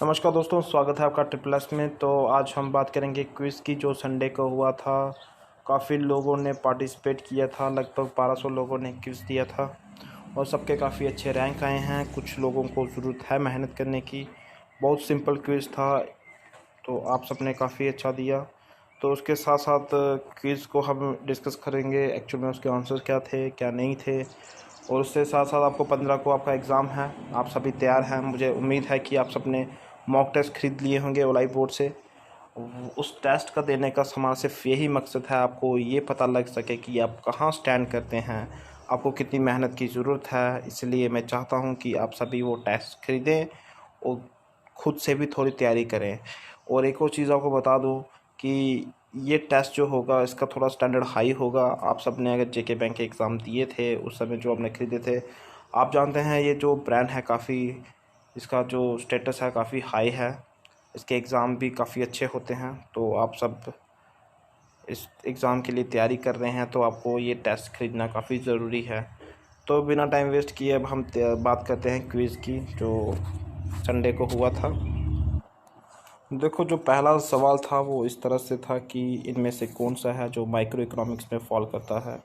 नमस्कार दोस्तों, स्वागत है आपका ट्रिपल एस में। तो आज हम बात करेंगे क्विज़ की जो संडे को हुआ था। काफ़ी लोगों ने पार्टिसिपेट किया था, लगभग 1200 लोगों ने क्विज़ दिया था और सबके काफ़ी अच्छे रैंक आए हैं। कुछ लोगों को ज़रूरत है मेहनत करने की। बहुत सिंपल क्विज़ था, तो आप सबने काफ़ी अच्छा दिया। तो उसके साथ साथ क्विज़ को हम डिस्कस करेंगे एक्चुअल में उसके आंसर्स क्या थे क्या नहीं थे। और उसके साथ साथ आपको 15 को आपका एग्ज़ाम है, आप सभी तैयार हैं। मुझे उम्मीद है कि आप सबने मॉक टेस्ट खरीद लिए होंगे ओलाई बोर्ड से। उस टेस्ट का देने का हमारा सिर्फ यही मकसद है, आपको ये पता लग सके कि आप कहाँ स्टैंड करते हैं, आपको कितनी मेहनत की ज़रूरत है। इसलिए मैं चाहता हूँ कि आप सभी वो टेस्ट खरीदें और ख़ुद से भी थोड़ी तैयारी करें। और एक और चीज़ आपको बता दूँ कि ये टेस्ट जो होगा इसका थोड़ा स्टैंडर्ड हाई होगा। आप सब ने अगर जेके बैंक के एग्ज़ाम दिए थे उस समय जो आपने ख़रीदे थे, आप जानते हैं ये जो ब्रांड है काफ़ी, इसका जो स्टेटस है काफ़ी हाई है, इसके एग्ज़ाम भी काफ़ी अच्छे होते हैं। तो आप सब इस एग्ज़ाम के लिए तैयारी कर रहे हैं तो आपको ये टेस्ट ख़रीदना काफ़ी ज़रूरी है। तो बिना टाइम वेस्ट किए अब हम बात करते हैं क्विज़ की जो संडे को हुआ था। देखो, जो पहला सवाल था वो इस तरह से था कि इनमें से कौन सा है जो माइक्रो इकोनॉमिक्स में फॉल करता है।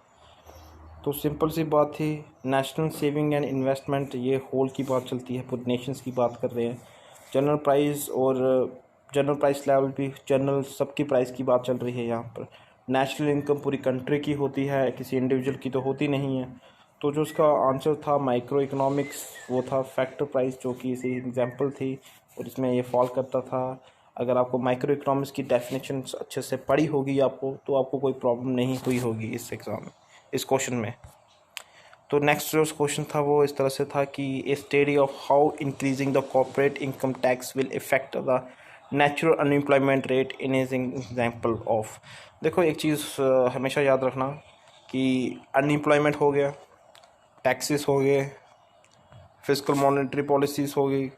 तो सिंपल सी बात थी, नेशनल सेविंग एंड इन्वेस्टमेंट, ये होल की बात चलती है, पूरे नेशंस की बात कर रहे हैं। जनरल प्राइस और जनरल प्राइस लेवल भी, जनरल सबकी प्राइस की बात चल रही है यहाँ पर। नेशनल इनकम पूरी कंट्री की होती है, किसी इंडिविजुअल की तो होती नहीं है। तो जो उसका आंसर था माइक्रो इकोनॉमिक्स वो था फैक्टर प्राइस, जो कि इसी एग्जांपल थी और इसमें ये फॉल करता था। अगर आपको माइक्रो इकोनॉमिक्स की डेफिनेशन अच्छे से पढ़ी होगी आपको, तो आपको कोई प्रॉब्लम नहीं हुई होगी इस एग्ज़ाम में, इस क्वेश्चन में। तो नेक्स्ट जो क्वेश्चन था वो इस तरह से था कि a study of how increasing the corporate income tax will effect the natural unemployment rate in as example of. देखो, एक चीज़ हमेशा याद रखना कि अनएम्प्लॉयमेंट हो गया, टैक्सेस हो गए, फिस्कल मॉनेटरी पॉलिसीज़ हो गई,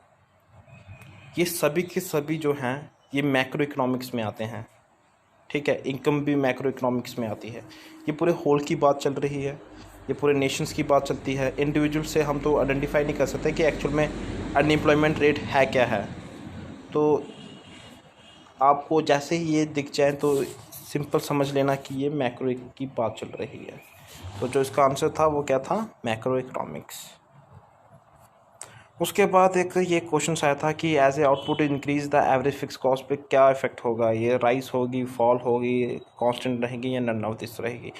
ये सभी के सभी जो हैं ये मैक्रो इकोनॉमिक्स में आते हैं। ठीक है, इनकम भी मैक्रो इकोनॉमिक्स में आती है। ये पूरे होल की बात चल रही है, ये पूरे नेशंस की बात चलती है। इंडिविजुअल से हम तो आइडेंटिफाई नहीं कर सकते कि एक्चुअल में अनएम्प्लॉयमेंट रेट है क्या है। तो आपको जैसे ही ये दिख जाए तो सिंपल समझ लेना कि ये मैक्रो की बात चल रही है। तो जो इसका आंसर था वो क्या था, मैक्रो इकोनॉमिक्स। उसके बाद एक ये क्वेश्चन आया था कि as a output increase the average fixed cost पे क्या इफेक्ट होगा, ये राइज होगी, फॉल होगी, कांस्टेंट रहेगी या नन ऑफ दिस रहेगी।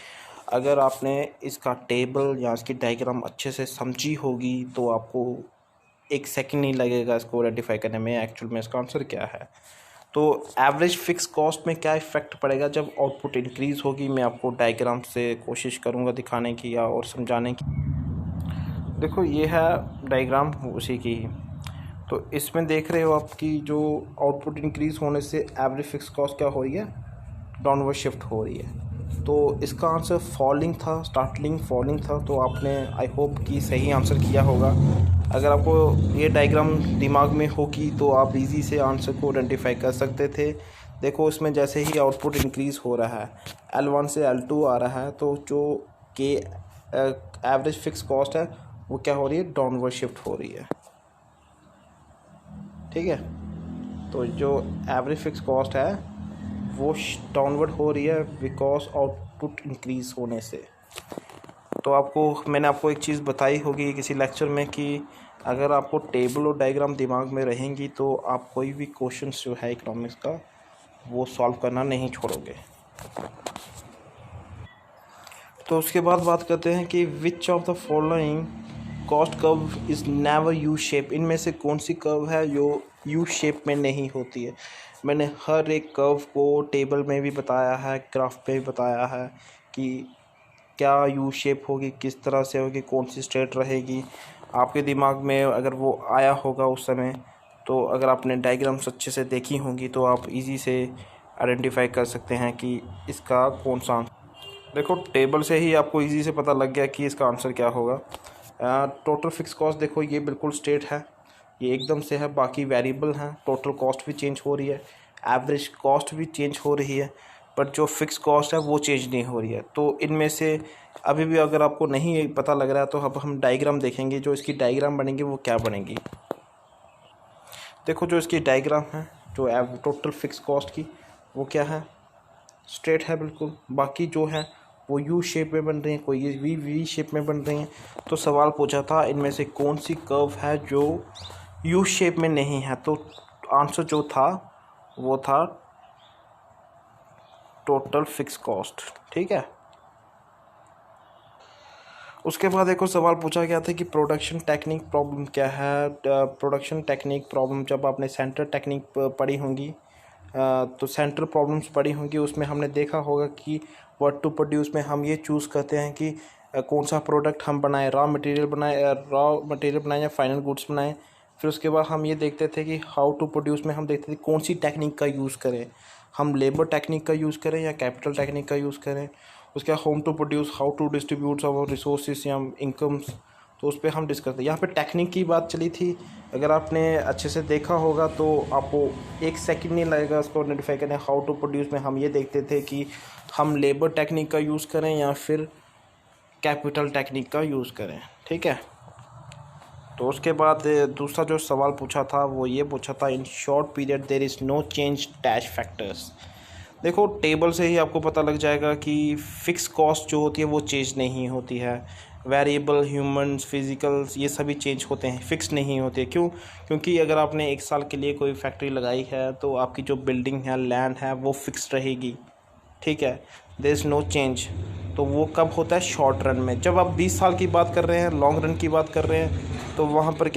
अगर आपने इसका टेबल या इसकी डायग्राम अच्छे से समझी होगी तो आपको एक सेकंड नहीं लगेगा इसको आइडेंटिफाई करने में एक्चुअल में इसका आंसर क्या है। तो एवरेज फिक्स कॉस्ट में क्या इफेक्ट पड़ेगा जब आउटपुट इंक्रीज़ होगी, मैं आपको डायग्राम से कोशिश करूँगा दिखाने की या और समझाने की। देखो, ये है डायग्राम उसी की ही। तो इसमें देख रहे हो आपकी जो आउटपुट इंक्रीज़ होने से एवरेज फिक्स कॉस्ट क्या हो रही है, डाउनवर्ड शिफ्ट हो रही है। तो इसका आंसर फॉलिंग था, स्टार्टिंग फॉलिंग था। तो आपने आई होप कि सही आंसर किया होगा। अगर आपको ये डायग्राम दिमाग में होगी तो आप इजी से आंसर को आइडेंटिफाई कर सकते थे। देखो, इसमें जैसे ही आउटपुट इंक्रीज़ हो रहा है, L1 से L2 आ रहा है, तो जो के एवरेज फिक्स कॉस्ट है वो क्या हो रही है, डाउनवर्ड शिफ्ट हो रही है। ठीक है, तो जो एवरेज फिक्स कॉस्ट है वो डाउनवर्ड हो रही है बिकॉज आउटपुट इंक्रीज़ होने से। तो मैंने आपको एक चीज़ बताई होगी किसी लेक्चर में कि अगर आपको टेबल और डायग्राम दिमाग में रहेंगी तो आप कोई भी क्वेश्चन जो है इकोनॉमिक्स का वो सॉल्व करना नहीं छोड़ोगे। तो उसके बाद बात करते हैं कि which of the following cost curve is never U shape. इनमें से कौन सी कर्व है जो यू शेप में नहीं होती है। मैंने हर एक कर्व को टेबल में भी बताया है, ग्राफ पे भी बताया है कि क्या यू शेप होगी, किस तरह से होगी, कौन सी स्ट्रेट रहेगी। आपके दिमाग में अगर वो आया होगा उस समय, तो अगर आपने डायग्राम्स अच्छे से देखी होंगी तो आप इजी से आइडेंटिफाई कर सकते हैं कि इसका कौन सा। देखो, टेबल से ही आपको इजी से पता लग गया कि इसका आंसर क्या होगा। टोटल फिक्स कॉस्ट देखो, ये बिल्कुल स्ट्रेट है, ये एकदम से है, बाकी वेरिएबल हैं। टोटल कॉस्ट भी चेंज हो रही है, एवरेज कॉस्ट भी चेंज हो रही है, बट जो फिक्स कॉस्ट है वो चेंज नहीं हो रही है। तो इनमें से अभी भी अगर आपको नहीं पता लग रहा है तो अब हम डायग्राम देखेंगे, जो इसकी डायग्राम बनेंगी वो क्या बनेगी। देखो जो इसकी डायग्राम है, जो टोटल फिक्स कॉस्ट की, वो क्या है, स्ट्रेट है बिल्कुल। बाकी जो है वो यू शेप में बन रही हैं, कोई वी शेप में बन रही हैं। तो सवाल पूछा था इनमें से कौन सी कर्व है जो यू शेप में नहीं है, तो आंसर जो था वो था टोटल फिक्स कॉस्ट। ठीक है। उसके बाद एक और सवाल पूछा गया था कि प्रोडक्शन टेक्निक प्रॉब्लम क्या है। प्रोडक्शन टेक्निक प्रॉब्लम, जब आपने सेंटर टेक्निक पढ़ी होंगी तो सेंटर प्रॉब्लम्स पढ़ी होंगी, उसमें हमने देखा होगा कि व्हाट टू प्रोड्यूस में हम ये चूज़ करते हैं कि कौन सा प्रोडक्ट हम बनाएं, रॉ मटेरियल बनाएं या फाइनल गुड्स बनाएं। फिर उसके बाद हम ये देखते थे कि हाउ टू प्रोड्यूस में हम देखते थे कौन सी टेक्निक का यूज़ करें, हम लेबर टेक्निक का यूज़ करें या कैपिटल टेक्निक का यूज़ करें। उसके बाद whom to produce, how to distribute our resources या इनकम्स, तो उस पर हम डिस्कस करते हैं। यहाँ पे टेक्निक की बात चली थी, अगर आपने अच्छे से देखा होगा तो आपको एक सेकंड नहीं लगेगा उसको आइडेंटिफाई करने। हाउ टू प्रोड्यूस में हम ये देखते थे कि हम लेबर टेक्निक का यूज़ करें या फिर कैपिटल टेक्निक का यूज़ करें। ठीक है। तो उसके बाद दूसरा जो सवाल पूछा था वो ये पूछा था, in short period there is no change dash factors. देखो टेबल से ही आपको पता लग जाएगा कि फ़िक्स कॉस्ट जो होती है वो चेंज नहीं होती है। वेरिएबल, ह्यूमन्स, फिज़िकल्स, ये सभी चेंज होते हैं, फ़िक्स नहीं होते। क्यों? क्योंकि अगर आपने 1 साल के लिए कोई फैक्ट्री लगाई है तो आपकी जो बिल्डिंग है, लैंड है, वो फ़िक्स रहेगी। ठीक है। There is no change. तो वो कब होता है? शॉर्ट रन में। जब आप 20 साल की बात कर रहे हैं, लॉन्ग रन की बात कर रहे हैं, तो वहाँ पर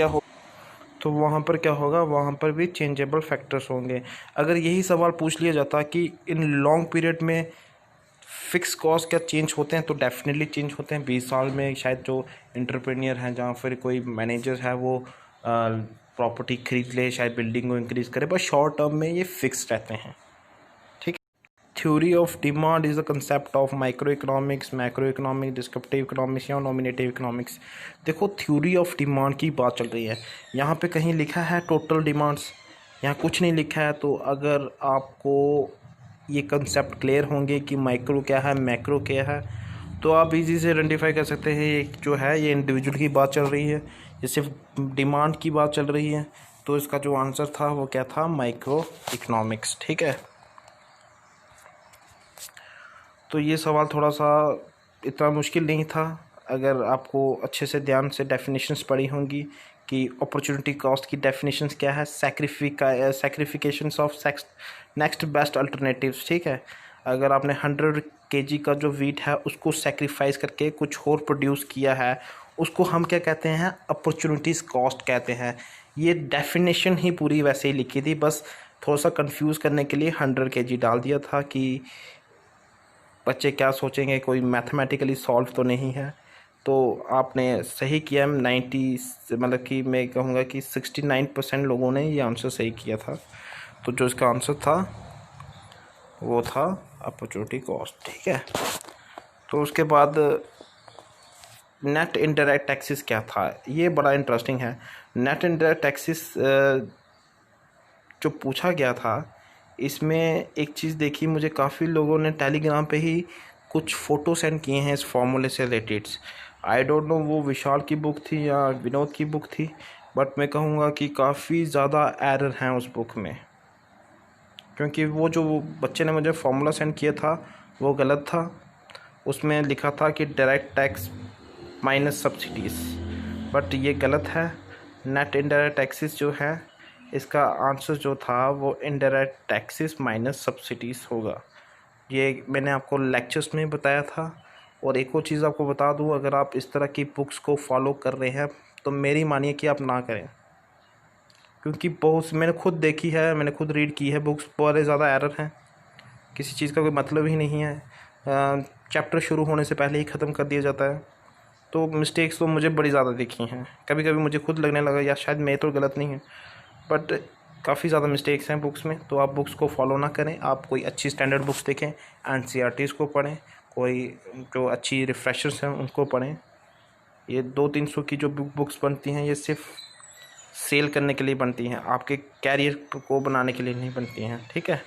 क्या होगा, वहाँ पर भी चेंजेबल फैक्टर्स होंगे। अगर यही सवाल पूछ लिया जाता कि इन लॉन्ग पीरियड में फ़िक्स कॉस्ट क्या चेंज होते हैं, तो डेफिनेटली चेंज होते हैं। 20 साल में शायद जो एंटरप्रेन्योर हैं, जहाँ फिर कोई मैनेजर है, वो प्रॉपर्टी खरीद ले, शायद बिल्डिंग को इंक्रीज़ करे, बट शॉर्ट टर्म में ये फिक्स रहते हैं। ठीक। Theory of demand is the concept of micro economics, macro economics, descriptive economics या नॉमिनेटिव इकोनॉमिक्स। देखो थ्योरी ऑफ डिमांड की बात चल रही है, यहाँ पे कहीं लिखा है टोटल डिमांड्स, यहाँ कुछ नहीं लिखा है। तो अगर आपको ये कंसेप्ट क्लियर होंगे कि माइक्रो क्या है, मैक्रो क्या है, तो आप इजी से आइडेंटिफाई कर सकते हैं ये जो है ये इंडिविजुअल की बात चल रही है, ये सिर्फ डिमांड की बात चल रही है। तो इसका जो आंसर था वो क्या था? Micro economics. ठीक है। तो ये सवाल थोड़ा सा इतना मुश्किल नहीं था, अगर आपको अच्छे से ध्यान से डेफिनेशंस पढ़ी होंगी कि अपॉर्चुनिटी कॉस्ट की डेफिनेशंस क्या है, सैक्रिफिकेशंस ऑफ नेक्स्ट बेस्ट अल्टरनेटिव्स। ठीक है। अगर आपने 100 kg का जो वीट है उसको सेक्रीफाइस करके कुछ और प्रोड्यूस किया है, उसको हम क्या कहते हैं? अपॉर्चुनिटीज़ कॉस्ट कहते हैं। ये डेफिनेशन ही पूरी वैसे ही लिखी थी, बस थोड़ा सा कंफ्यूज करने के लिए 100 kg डाल दिया था कि बच्चे क्या सोचेंगे, कोई मैथमेटिकली सॉल्व तो नहीं है। तो आपने सही किया। 90 मतलब कि मैं कहूँगा कि 69% लोगों ने ये आंसर सही किया था। तो जो इसका आंसर था वो था अपॉर्चुनिटी कॉस्ट। ठीक है। तो उसके बाद नेट इनडायरेक्ट टैक्सेस क्या था, ये बड़ा इंटरेस्टिंग है। नेट इनडायरेक्ट टैक्सेस जो पूछा गया था, इसमें एक चीज़ देखी, मुझे काफ़ी लोगों ने टेलीग्राम पे ही कुछ फ़ोटो सेंड किए हैं इस फॉर्मूले से रिलेटेड। आई डोंट नो वो विशाल की बुक थी या विनोद की बुक थी, बट मैं कहूँगा कि काफ़ी ज़्यादा एरर हैं उस बुक में, क्योंकि वो जो बच्चे ने मुझे फार्मूला सेंड किया था वो गलत था। उसमें लिखा था कि direct tax minus subsidies, but ये गलत है। नेट इनडायरेक्ट टैक्सेस जो है, इसका आंसर जो था वो इनडायरेक्ट टैक्सेस माइनस सब्सिडीज़ होगा। ये मैंने आपको लेक्चर्स में बताया था। और एक और चीज़ आपको बता दूं, अगर आप इस तरह की बुक्स को फॉलो कर रहे हैं तो मेरी मानिए कि आप ना करें, क्योंकि बहुत मैंने खुद देखी है, मैंने खुद रीड की है बुक्स, बहुत ज़्यादा एरर हैं, किसी चीज़ का कोई मतलब ही नहीं है। चैप्टर शुरू होने से पहले ही ख़त्म कर दिया जाता है। तो मिस्टेक्स तो मुझे बड़ी ज़्यादा दिखी हैं, कभी कभी मुझे खुद लगने लगा या शायद मैं तो गलत नहीं है, बट काफ़ी ज़्यादा मिस्टेक्स हैं बुक्स में। तो आप बुक्स को फॉलो ना करें, आप कोई अच्छी स्टैंडर्ड बुक्स देखें, एनसीईआरटीज़ को पढ़ें, कोई जो अच्छी रिफ्रेशर्स हैं उनको पढ़ें। ये 200-300 की जो बुक्स बनती हैं, ये सिर्फ सेल करने के लिए बनती हैं, आपके कैरियर को बनाने के लिए नहीं बनती हैं। ठीक है।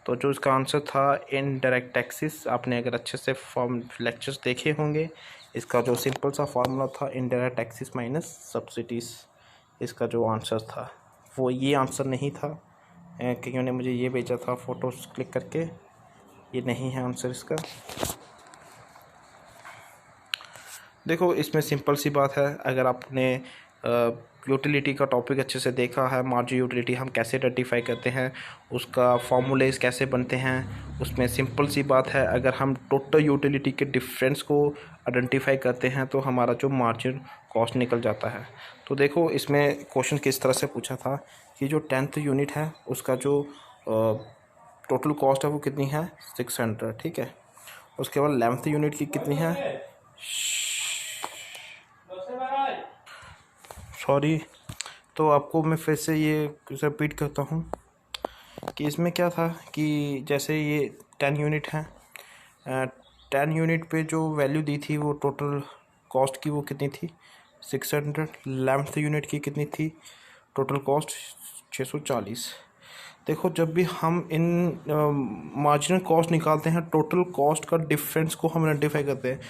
तो जो इसका आंसर था इनडायरेक्ट टैक्सेस, आपने अगर अच्छे से लेक्चर्स देखे होंगे, इसका जो सिंपल सा फार्मूला था इनडायरेक्ट टैक्सेस माइनस सब्सिडीज़, इसका जो आंसर था। वो ये आंसर नहीं था। कईयों ने मुझे ये भेजा था फ़ोटोज़ क्लिक करके, ये नहीं है आंसर इसका। देखो इसमें सिंपल सी बात है, अगर आपने यूटिलिटी का टॉपिक अच्छे से देखा है, मार्जिन यूटिलिटी हम कैसे आइडेंटिफाई करते हैं, उसका फॉर्मूलेज कैसे बनते हैं, उसमें सिंपल सी बात है, अगर हम टोटल यूटिलिटी के डिफरेंस को आइडेंटिफाई करते हैं तो हमारा जो मार्जिन कॉस्ट निकल जाता है। तो देखो इसमें क्वेश्चन किस तरह से पूछा था कि जो 10th यूनिट है उसका जो टोटल कॉस्ट है वो कितनी है 600, ठीक है। उसके बाद 11th यूनिट की कितनी है, सॉरी, तो आपको मैं फिर से ये रिपीट करता हूँ कि इसमें क्या था कि जैसे ये 10 यूनिट है, 10 यूनिट पे जो वैल्यू दी थी वो टोटल कॉस्ट की वो कितनी थी 600। 11th यूनिट की कितनी थी टोटल कॉस्ट 640। देखो जब भी हम इन मार्जिनल कॉस्ट निकालते हैं, टोटल कॉस्ट का डिफरेंस को हम आइडेंटिफाई करते हैं।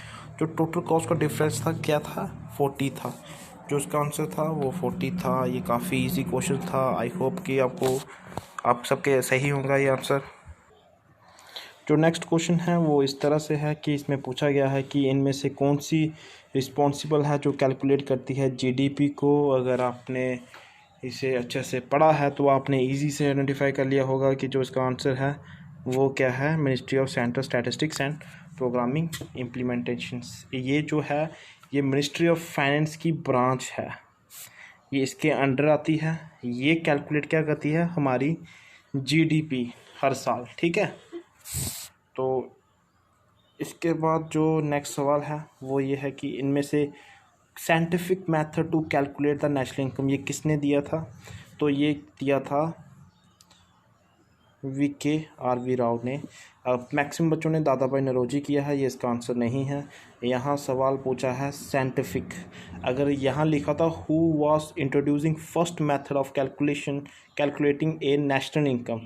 जो टोटल कॉस्ट का डिफरेंस था क्या था 40 था, जो उसका आंसर था वो 40 था। ये काफ़ी इजी क्वेश्चन था। आई होप कि आप सबके सही होगा ये आंसर। जो नेक्स्ट क्वेश्चन है वो इस तरह से है कि इसमें पूछा गया है कि इनमें से कौन सी रिस्पॉन्सिबल है जो कैलकुलेट करती है जीडीपी को। अगर आपने इसे अच्छे से पढ़ा है तो आपने इजी से आइडेंटिफाई कर लिया होगा कि जो इसका आंसर है वो क्या है, ministry of central statistics and programming implementations. ये जो है ये मिनिस्ट्री ऑफ फाइनेंस की ब्रांच है, ये इसके अंडर आती है। ये कैलकुलेट क्या करती है हमारी जीडीपी हर साल, ठीक है। तो इसके बाद जो नेक्स्ट सवाल है वो ये है कि इनमें से scientific method to calculate the national income ये किसने दिया था, तो ये दिया था VK राव ने। मैक्सिमम बच्चों ने दादा भाई नौरोजी किया है, ये इसका आंसर नहीं है। यहाँ सवाल पूछा है साइंटिफिक, अगर यहाँ लिखा था who was introducing first method of calculating A national income,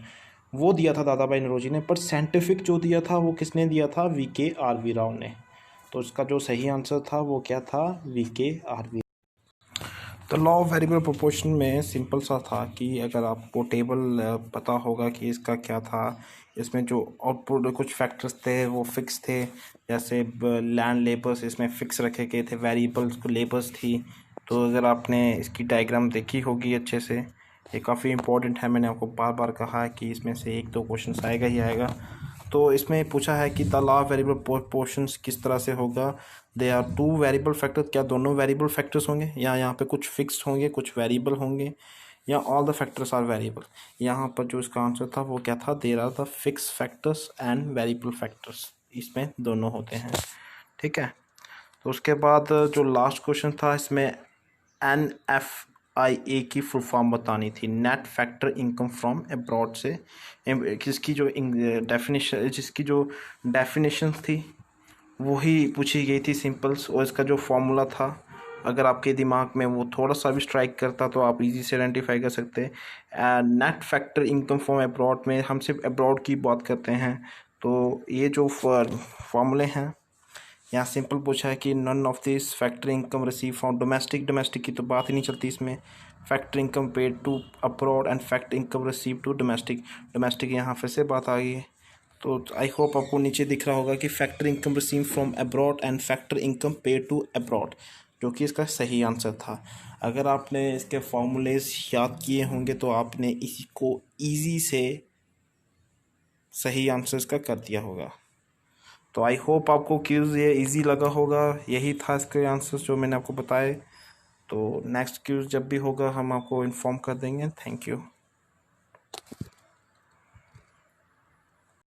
वो दिया था दादा भाई नौरोजी ने, पर साइंटिफिक जो दिया था वो किसने दिया था VK राव ने। तो इसका जो सही आंसर था वो क्या था VK राव। तो लॉ ऑफ वेरिएबल प्रोपोर्शन में सिंपल सा था कि अगर आपको टेबल पता होगा कि इसका क्या था, इसमें जो आउटपुट कुछ फैक्टर्स थे वो फिक्स थे, जैसे लैंड लेबर्स इसमें फिक्स रखे गए थे, वेरिएबल्स को लेबर्स थी। तो अगर आपने इसकी डायग्राम देखी होगी अच्छे से, ये काफ़ी इंपॉर्टेंट है, मैंने आपको बार बार कहा है कि इसमें से 1-2 क्वेश्चन आएगा ही आएगा। तो इसमें पूछा है कि the law of variable proportions किस तरह से होगा। दे आर 2 वेरिएबल फैक्टर्स, क्या दोनों वेरिएबल फैक्टर्स होंगे या यहाँ पे कुछ फिक्स होंगे कुछ वेरिएबल होंगे, या all the factors are variable. यहाँ पर जो इसका आंसर था वो क्या था, there are the fixed factors and variable factors, इसमें दोनों होते हैं, ठीक है। तो उसके बाद जो लास्ट क्वेश्चन था इसमें NFIA की फुल फॉर्म बतानी थी, net factor income from abroad से, जिसकी जो डेफिनेशन थी वही पूछी गई थी सिंपल्स, और इसका जो फॉर्मूला था अगर आपके दिमाग में वो थोड़ा सा भी स्ट्राइक करता तो आप इजी से आइडेंटिफाई कर सकते हैं। Net factor income from abroad में हम सिर्फ अब्रॉड की बात करते हैं। तो ये जो फॉर्मूले हैं यहाँ सिंपल पूछा है कि none of this factor income receive from domestic की तो बात ही नहीं चलती इसमें, factor income paid to abroad and factor income receive to domestic यहाँ फिर से बात आ गई है। तो आई होप आपको नीचे दिख रहा होगा कि factor income receive from abroad and factor income paid to abroad, जो कि इसका सही आंसर था। अगर आपने इसके फॉर्मूलेज याद किए होंगे तो आपने इसी को ईजी से सही आंसर इसका कर दिया होगा। तो आई होप आपको क्यूज़ ये इजी लगा होगा, यही था इसके आंसर्स जो मैंने आपको बताए। तो नेक्स्ट क्यूज़ जब भी होगा हम आपको इन्फॉर्म कर देंगे। Thank you.